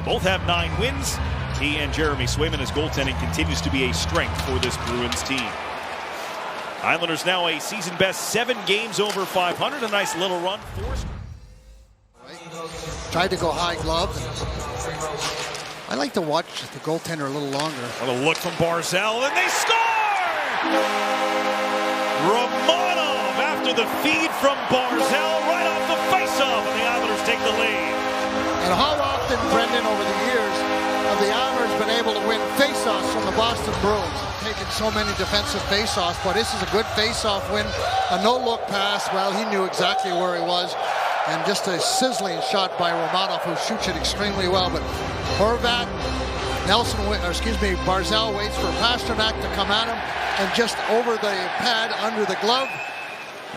Both have 9 wins. He and Jeremy Swayman, as goaltending continues to be a strength for this Bruins team. Islanders now a season best 7 games over 500. A nice little run. Tried to go high glove. I like to watch the goaltender a little longer. What a look from Barzal, and they score! Romanov after the feed from Barzal right off the faceoff, and the Islanders take the lead. And how often, Brendan, over the years, have the Islanders been able to win faceoffs from the Boston Bruins? Taken so many defensive faceoffs, but this is a good faceoff win. A no-look pass. Well, he knew exactly where he was. And just a sizzling shot by Romanov, who shoots it extremely well. But Horvat, Barzal waits for Pastrnak to come at him, and just over the pad, under the glove.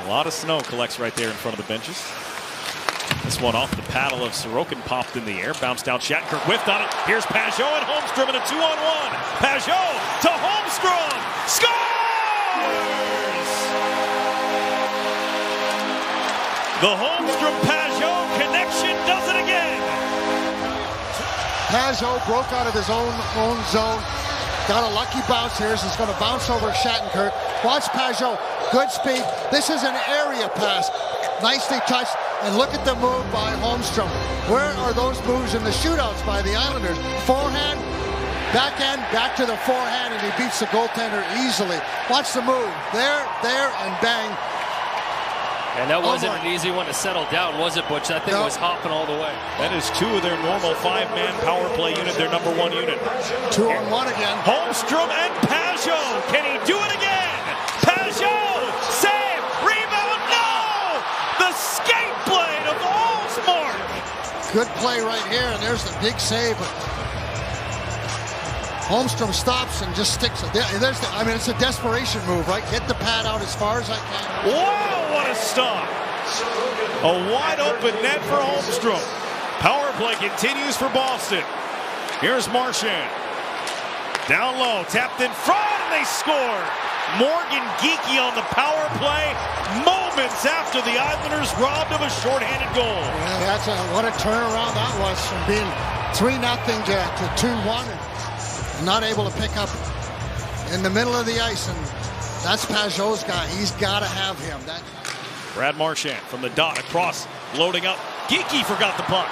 A lot of snow collects right there in front of the benches. This one off the paddle of Sorokin, popped in the air, bounced out. Shattenkirk whiffed on it. Here's Pajot and Holmstrom in a 2-on-1. Pajot to Holmstrom, scores! The Holmstrom-Pajot connection does it again. Pajot broke out of his own zone. Got a lucky bounce here. He's going to bounce over Shattenkirk. Watch Pajot. Good speed. This is an area pass. Nicely touched. And look at the move by Holmstrom. Where are those moves in the shootouts by the Islanders? Forehand, backhand, back to the forehand, and he beats the goaltender easily. Watch the move. There, and bang. And that wasn't an easy one to settle down, was it, Butch? That thing was hopping all the way. That is 2 of their normal 5-man power play unit, their number 1 unit. 2-on-1 again. Holmstrom and Pajot. Can he do it again? Pajot, save, rebound, no! The skate blade of Allsmark. Good play right here, and there's the big save. Holmstrom stops and just sticks it. It's a desperation move, right? Get the pad out as far as I can. Wow, what a stop. A wide open net for Holmstrom. Power play continues for Boston. Here's Marchand. Down low, tapped in front, and they score. Morgan Geekie on the power play moments after the Islanders robbed of a shorthanded goal. Yeah, what a turnaround that was from being 3-0 to 2-1. Not able to pick up in the middle of the ice, and that's Pajot's guy. He's got to have him. Brad Marchand from the dot across, loading up. Geekie forgot the puck.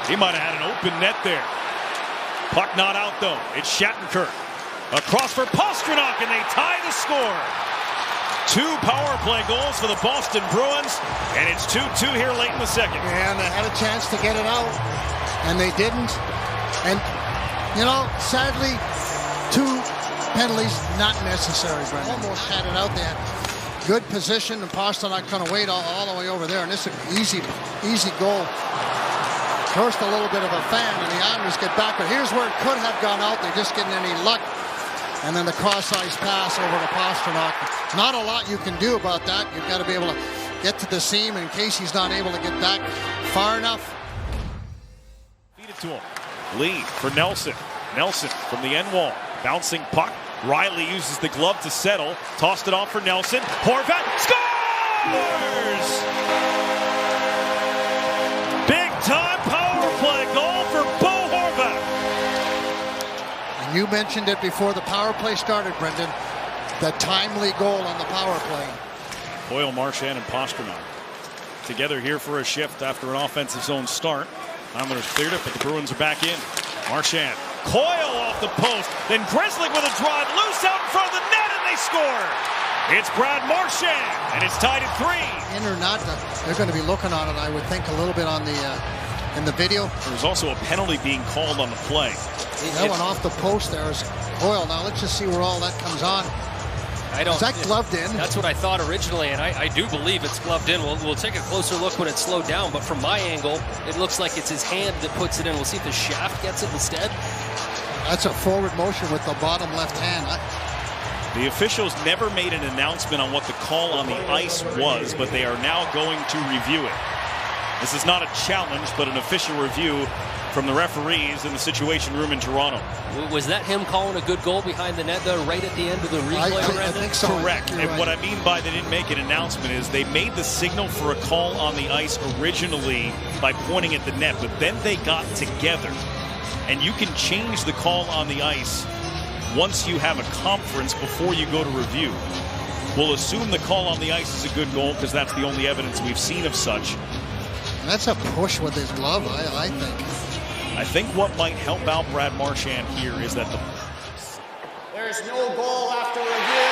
He might have had an open net there. Puck not out though. It's Shattenkirk across for Pastrnak, and they tie the score. 2 power play goals for the Boston Bruins, and it's 2-2 here late in the second. And they had a chance to get it out, and they didn't. And sadly, 2 penalties not necessary, Brendan. Almost had it out there. Good position, and Pastrnak kind of wait all the way over there, and this is an easy goal. First a little bit of a fan, and the Islanders get back, but here's where it could have gone out. They're just getting any luck. And then the cross-ice pass over to Pastrnak. Not a lot you can do about that. You've got to be able to get to the seam in case he's not able to get back far enough. Feed it to him. Lead for Nelson. Nelson from the end wall. Bouncing puck. Riley uses the glove to settle. Tossed it off for Nelson. Horvat scores! Big time power play goal for Bo Horvat. And you mentioned it before the power play started, Brendan. The timely goal on the power play. Coyle, Marchand, and Pastrnak together here for a shift after an offensive zone start. Islanders cleared it, but the Bruins are back in. Marchand, Coyle off the post, then Grzelcyk with a drive, loose out in front of the net, and they score. It's Brad Marchand, and it's tied at 3. In or not, they're going to be looking on it, I would think, a little bit on the in the video. There's also a penalty being called on the play. That went off the post there is Coyle. Now let's just see where all that comes on. Is that gloved in? That's what I thought originally, and I do believe it's gloved in. We'll take a closer look when it's slowed down, but from my angle, it looks like it's his hand that puts it in. We'll see if the shaft gets it instead. That's a forward motion with the bottom left hand. The officials never made an announcement on what the call on the ice was, but they are now going to review it. This is not a challenge, but an official review from the referees in the Situation Room in Toronto. Was that him calling a good goal behind the net though, right at the end of the replay? I think so. Correct. And right. what I mean by they didn't make an announcement is they made the signal for a call on the ice originally by pointing at the net, but then they got together. And you can change the call on the ice once you have a conference before you go to review. We'll assume the call on the ice is a good goal because that's the only evidence we've seen of such. That's a push with his glove, I think. I think what might help out Brad Marchand here is that There's no goal after review.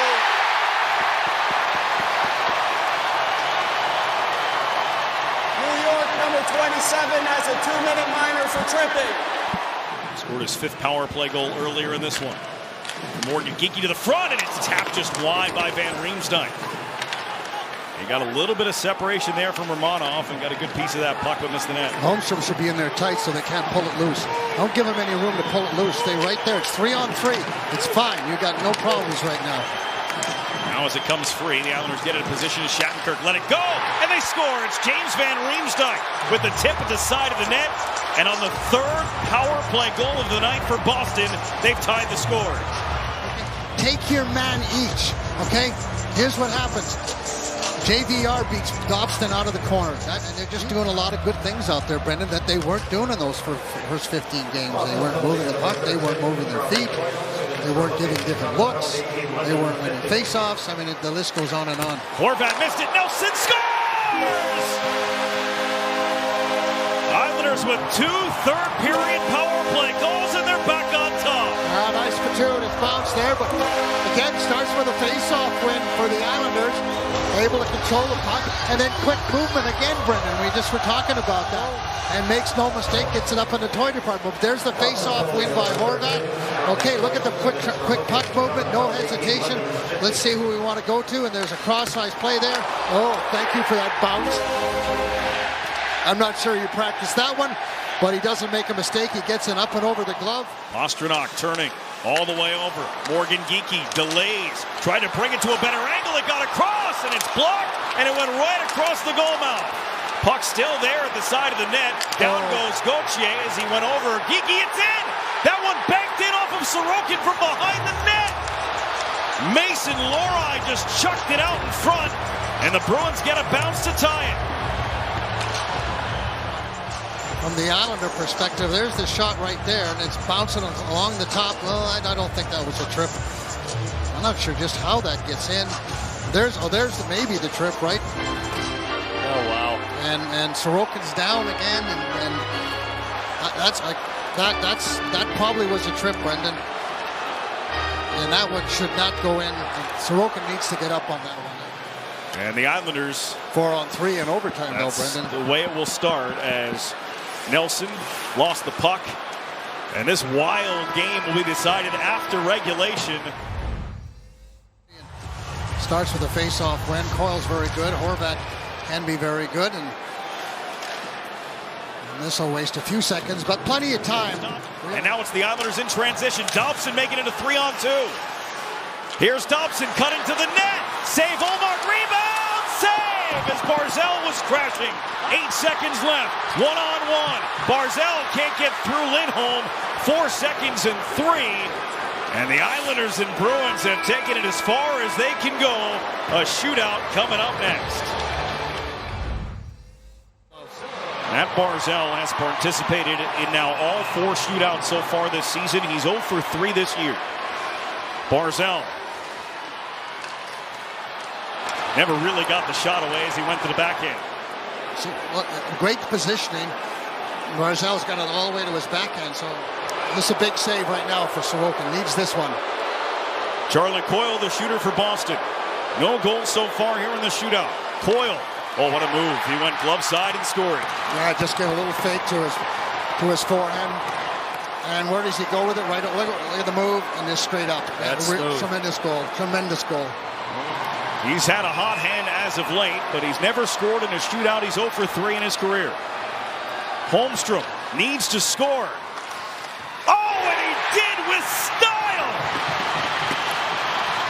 New York, number 27, has a 2-minute minor for tripping. Scored his 5th power play goal earlier in this one. Morgan Geekie to the front, and it's tapped just wide by Van Riemsdyk. He got a little bit of separation there from Romanov and got a good piece of that puck but missed the net. Holmstrom should be in there tight so they can't pull it loose. Don't give him any room to pull it loose. Stay right there. It's 3-on-3. It's fine. You got no problems right now. Now as it comes free, the Islanders get it in position as Shattenkirk let it go, and they score. It's James Van Riemsdyk with the tip at the side of the net. And on the 3rd power play goal of the night for Boston, they've tied the score. Take your man each, okay? Here's what happens. JVR beats Dobson out of the corner. And they're just doing a lot of good things out there, Brendan, that they weren't doing in those first 15 games. They weren't moving the puck. They weren't moving their feet. They weren't giving different looks. They weren't winning faceoffs. I mean, the list goes on and on. Horvat missed it. Nelson scores! Islanders with 2 third-period power play goals, and they're back on top. Nice fortuitous bounce there, but again, starts with a face-off win for the Islanders. Able to control the puck, and then quick movement again, Brendan. We just were talking about that. And makes no mistake, gets it up in the toy department. But there's the face-off win by Horvat. Okay, look at the quick puck movement, no hesitation. Let's see who we want to go to, and there's a cross-ice play there. Oh, thank you for that bounce. I'm not sure you practiced that one, but he doesn't make a mistake. He gets it up and over the glove. Pastrnak turning all the way over. Morgan Geekie delays, tried to bring it to a better angle. It got across, and it's blocked, and it went right across the goal mouth. Puck still there at the side of the net. Down goes Gauthier as he went over. Geekie, it's in! That one banked in off of Sorokin from behind the net. Mason Lohrei just chucked it out in front, and the Bruins get a bounce to tie it. From the Islander perspective, there's the shot right there, and it's bouncing along the top. Well, I don't think that was a trip. I'm not sure just how that gets in. There's maybe the trip, right? Oh wow! And Sorokin's down again, and that probably was a trip, Brendan. And that one should not go in. Sorokin needs to get up on that one. And the Islanders 4-on-3 in overtime, though, Brendan. The way it will start as Nelson lost the puck, and this wild game will be decided after regulation. Starts with a face-off win. Coyle's very good. Horvat can be very good, and this will waste a few seconds, but plenty of time. And now it's the Islanders in transition. Dobson making it a 3-on-2. Here's Dobson cutting to the net. Save, Ullmark, rebound, save as Barzal was crashing. 8 seconds left, 1-on-1. Barzal can't get through Lindholm. 4 seconds and 3. And the Islanders and Bruins have taken it as far as they can go. A shootout coming up next. Matt Barzal has participated in now all 4 shootouts so far this season. He's 0 for 3 this year. Barzal never really got the shot away as he went to the backhand. So, great positioning. Barzal's got it all the way to his backhand, so this is a big save right now for Sorokin. Needs this one. Charlie Coyle, the shooter for Boston. No goals so far here in the shootout. Coyle, oh, what a move. He went glove side and scored. Yeah, just get a little fake to his forehand. And where does he go with it? Right, look at the move, and just straight up. That's tremendous goal. Tremendous goal. He's had a hot hand as of late, but he's never scored in a shootout. He's 0 for 3 in his career. Holmstrom needs to score. Oh, and he did with style!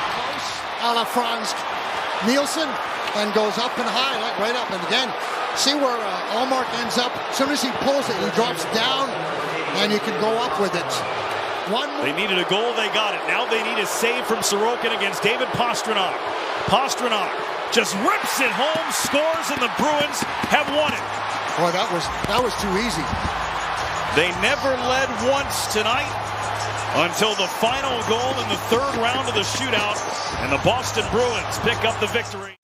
Close, a la Franz Nielsen, and goes up and high, right up. And again, See where Allmark ends up? As soon as he pulls it, he drops down, and you can go up with it. They needed a goal, they got it. Now they need a save from Sorokin against David Pastrnak. Pastrnak just rips it home, scores, and the Bruins have won it. Boy, that was too easy. They never led once tonight until the final goal in the third round of the shootout, and the Boston Bruins pick up the victory.